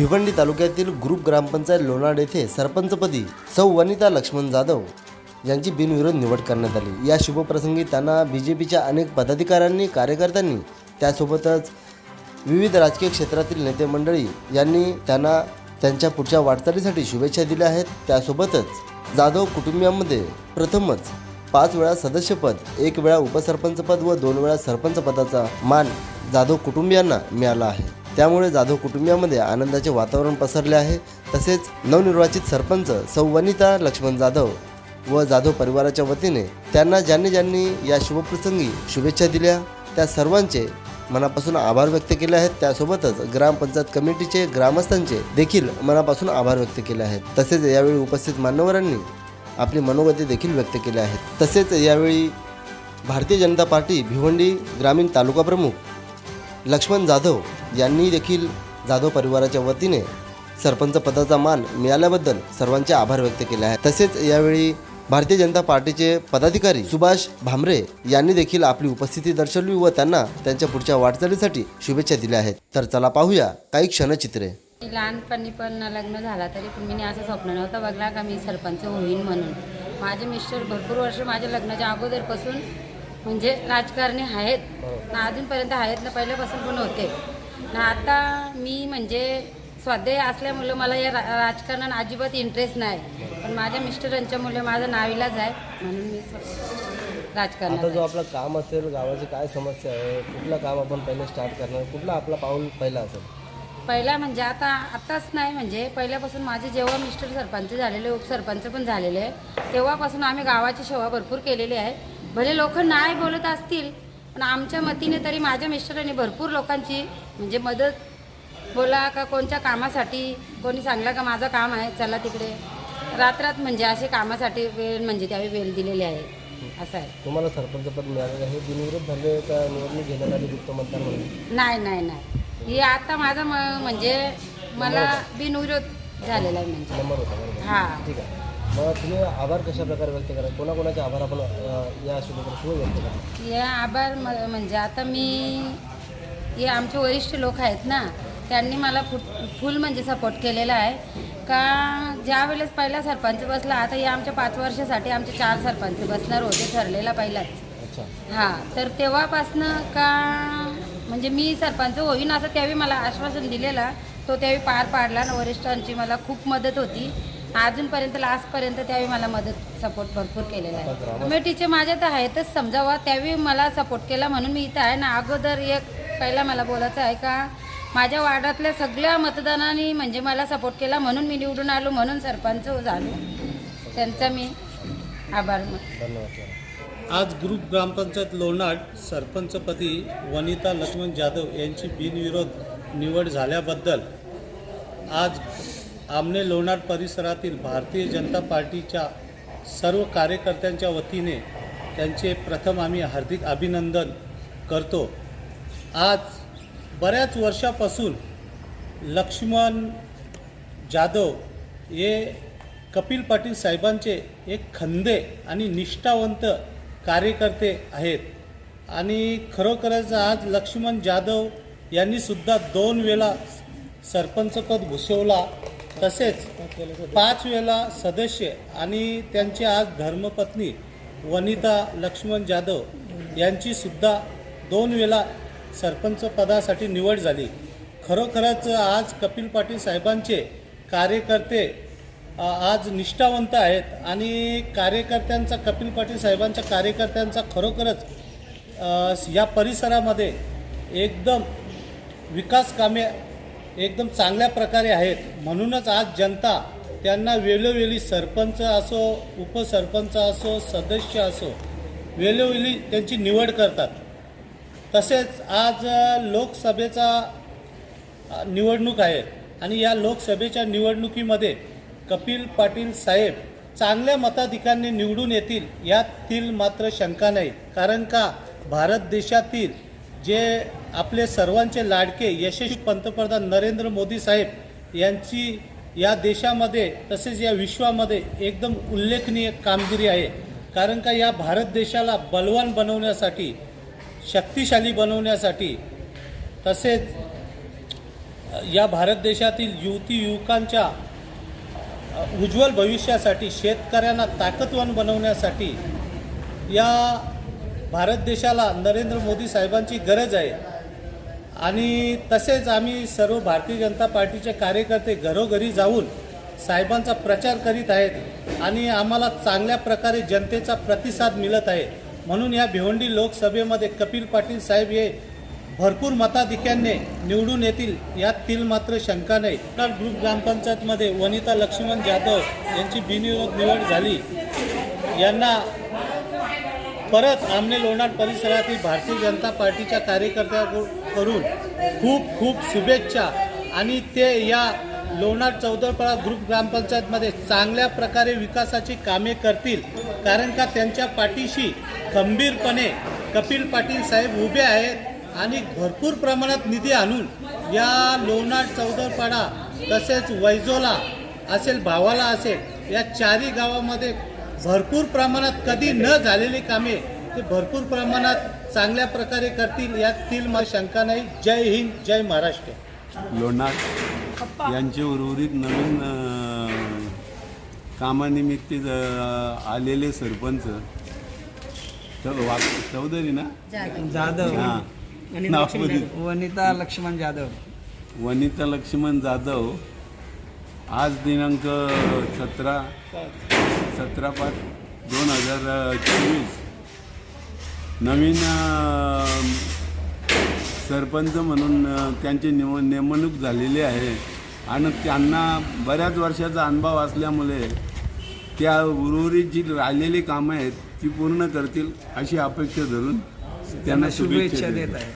भिवंडी तालुक्यातील ग्रुप ग्रामपंचायत लोणाड येथे सरपंचपदी सौ वनिता लक्ष्मण जाधव यांची बिनविरोध निवड करण्यात आली। या शुभप्रसंगी त्यांना बीजेपीच्या अनेक पदाधिकाऱ्यांनी, कार्यकर्त्यांनी, त्यासोबतच विविध राजकीय क्षेत्रातील नेते मंडळी यांनी त्यांना त्यांच्या पुढच्या वाटचालीसाठी शुभेच्छा दिल्या आहेत। त्यासोबतच जाधव कुटुंबियांमध्ये प्रथमच 5 वेळा सदस्यपद, 1 वेळा उपसरपंचपद व 2 वेळा सरपंच पदाचा मान जाधव कुटुंबियांना मिळाला आहे। त्यामुळे जाधव कुटुंबियांमध्ये आनंदाचे वातावरण पसरले आहे। तसेच नवनिर्वाचित सरपंच सौ वनिता लक्ष्मण जाधव व जाधव परिवाराच्या वतीने त्यांना ज्यांनी या शुभप्रसंगी शुभेच्छा दिल्या त्या सर्वांचे मनापासून आभार व्यक्त केले आहेत। त्यासोबतच ग्रामपंचायत कमिटीचे, ग्रामस्थांचे देखील मनापासून आभार व्यक्त केले आहेत। तसेच यावेळी उपस्थित मान्यवरांनी आपली मनोगती देखील व्यक्त केली आहेत। तसेच यावेळी भारतीय जनता पार्टी भिवंडी ग्रामीण तालुका प्रमुख लक्ष्मण जाधव यांनी देखील जाधव परिवाराच्या वतीने सरपंच पदाचा मान मिळाल्याबद्दल सर्वांचे आभार व्यक्त केले आहेत। तसेच यावेळी भारतीय जनता पार्टीचे पदाधिकारी सुभाष भामरे यांनी देखील आपली उपस्थिती दर्शवली व त्यांना त्यांच्या पुढच्या वाटचालीसाठी शुभेच्छा दिल्या आहेत। तर चला पाहूया काही क्षणचित्रे। लहानपणी पण लग्न झाला तरी पण मी असं स्वप्न नव्हतं बघला का मी सरपंच होईन म्हणून। माझे मिस्टर भरपूर वर्ष माझ्या लग्नाच्या अगोदरपासून म्हणजे राजकारणी आहेत ना, अजूनपर्यंत आहेत ना, पहिल्यापासून पण होते ना। आता मी म्हणजे स्वाध्याय असल्यामुळे मला या राजकारणात अजिबात इंटरेस्ट नाही, पण माझ्या मिस्टरांच्यामुळे माझं नाविलाज आहे म्हणून मी राजकारणात। आता जो आपलं काम असेल, गावाची काय समस्या आहे, कुठलं काम आपण पहिले स्टार्ट करणार, कुठला आपला पाऊल पहिला असेल? पहिला म्हणजे आताच नाही, म्हणजे पहिल्यापासून माझे जेव्हा मिस्टर सरपंच झालेले, उपसरपंच पण झालेले, तेव्हापासून आम्ही गावाची सेवा भरपूर केलेली आहे। भले लोक नाही बोलत असतील पण आमच्या मतीने तरी माझ्या मिस्टरांनी भरपूर लोकांची म्हणजे मदत बोला का कोणत्या कामासाठी, कोणी सांगला का माझं काम आहे चला तिकडे, रात्रात म्हणजे असे कामासाठी वेळ म्हणजे त्यावेळी वेळ दिलेली आहे। असं आहे। तुम्हाला सरपंच पद मिळालेलं आहे, बिनविरोध झाले का निवडणूक घेण्यात आली गुप्त मतदान म्हणून? नाही, हे आता माझं म्हणजे मला बिनविरोध झालेला आहे म्हणजे नंबर होता बरोबर। हां, ठीक आहे। मग तुम्ही आभार कशा प्रकारे व्यक्त करा, कोणाकोणाचे आभार आपण या शुभप्रसंगी व्यक्त करा? या आभार म्हणजे आता हे आमचे वरिष्ठ लोक आहेत ना, त्यांनी मला फुल म्हणजे सपोर्ट केलेला आहे का ज्या वेळेस पहिला सरपंच बसला, आता या आमच्या 5 वर्षासाठी आमचे 4 सरपंच बसणार होते ठरलेला पहिलाच। अच्छा, हां, तर तेव्हापासनं का म्हणजे मी सरपंच होईन असं त्यावेळी मला आश्वासन दिलेला, तो त्यावेळी पार पाडला ना। वरिष्ठांची मला खूप मदत होती अजूनपर्यंत, लास्टपर्यंत त्यावेळी मला मदत सपोर्ट भरपूर केलेला आहे। कमिटीचे माझ्या तर आहेतच समजावा, त्यावेळी मला सपोर्ट केला म्हणून मी इथं आहे ना। अगोदर पहिला मला बोलायचं आहे का माझ्या वार्डातल्या सगळ्या मतदानांनी म्हणजे मला सपोर्ट केला म्हणून मी निवडून आलो, म्हणून सरपंच झालो, त्यांचा मी आभार मानतो। धन्यवाद। आज ग्रुप ग्रामपंचायत लोणाड सरपंचपदी वनिता लक्ष्मण जाधव यांची बिनविरोध निवड झाल्याबद्दल आज आमने लोणाड परिसरातील भारतीय जनता पार्टीच्या सर्व कार्यकर्त्यांच्या वतीने त्यांचे प्रथम आम्ही हार्दिक अभिनंदन करतो। आज बऱ्याच वर्षापासून लक्ष्मण जाधव हे कपिल पाटील साहेबांचे एक खंदे आणि निष्ठावंत कार्यकर्ते आहेत आणि खरोखरच आज लक्ष्मण जाधव यांनी सुद्धा 2 वेळा सरपंचपद भूषवला, तसेच 5 वेळा सदस्य आणि त्यांचे आज धर्मपत्नी वनिता लक्ष्मण जाधव यांची सुद्धा 2 वेळा सरपंच पदासाठी निवड झाली। खरोखरच आज कपिल पाटील साहेबांचे कार्यकर्ते आज निष्ठावंत आहेत आणि कार्यकर्त्यांचा, कपिल पाटील साहेबांच्या कार्यकर्त्यांचा खरोखरच या परिसरामध्ये एकदम विकास कामे एकदम चांगल्या प्रकारे आहेत। म्हणूनच आज जनता त्यांना वेळोवेळी सरपंच असो, उपसरपंच असो, सदस्य असो, वेळोवेळी त्यांची निवड करतात। तसेच आज लोकसभेचा निवडणूक आहे आणि या लोकसभेच्या निवडणुकीमध्ये कपिल पाटील साहेब चांगल्या मताधिकांनी निवडून येतील यातील मात्र शंका नाही। कारण का भारत देशातील जे आपले सर्वांचे लाडके यशस्वी पंतप्रधान नरेंद्र मोदी साहेब यांची या देशामध्ये तसेच या विश्वामध्ये एकदम उल्लेखनीय कामगिरी आहे। कारण का या भारत देशाला बलवान बनवण्यासाठी, शक्तिशाली बनवण्यासाठी, तसेच या भारत देशातील युवती युवकांच्या उज्ज्वल भविष्यासाठी, शेतकऱ्यांना ताकदवान बनवण्यासाठी या भारत देशाला नरेंद्र मोदी साहेबांची गरज आहे. आणि तसेच आम्ही सर्व भारतीय जनता पार्टीचे कार्यकर्ते घरोघरी जाऊन साहेबांचा प्रचार करीत आहेत आणि आम्हाला चांगल्या प्रकारे जनतेचा प्रतिसाद मिळत आहे. म्हणून या भिवंडी लोकसभेमध्ये कपिल पाटील साहेब हे भरपूर मताधिक्याने निवडून येतील यातील मात्र शंका नाही. ग्रुप ग्रामपंचायतमध्ये वनिता लक्ष्मण जाधव यांची बिनविरोध निवड झाली. यांना परत आमने लोणार परिसरातील भारतीय जनता पार्टीच्या कार्यकर्त्यांकडून खूप खूप शुभेच्छा. आणि ते या लोणार चौदरपाडा ग्रुप ग्रामपंचायतमध्ये चांगल्या प्रकारे विकासाची कामे करतील, कारण का त्यांच्या पाठीशी खंबीरपणे कपिल पाटील साहेब उभे आहेत. आणि भरपूर प्रमाणात निधी आणून या लोणार चौदरपाडा तसेच वैजोला असेल, भावाला असेल, या चारही गावामध्ये भरपूर प्रमाणात कधी न झालेली कामे ते भरपूर प्रमाणात चांगल्या प्रकारे करतील यातील मला शंका नाही. जय हिंद, जय महाराष्ट्र. लोणार यांचे उर्वरित नवीन कामानिमित्त आलेले सरपंच चौधरी ना जाधव हां वनिता लक्ष्मण जाधव. वनिता लक्ष्मण जाधव आज दिनांक 17/5/2024 नवीन सरपंच म्हणून त्यांची नेमणूक झालेली आहे. आणि त्यांना बऱ्याच वर्षाचा अनुभव असल्यामुळे त्या उर्वरित जी राहिलेली कामं आहेत ती पूर्ण करतील अशी अपेक्षा धरून त्यांना शुभेच्छा देत आहे.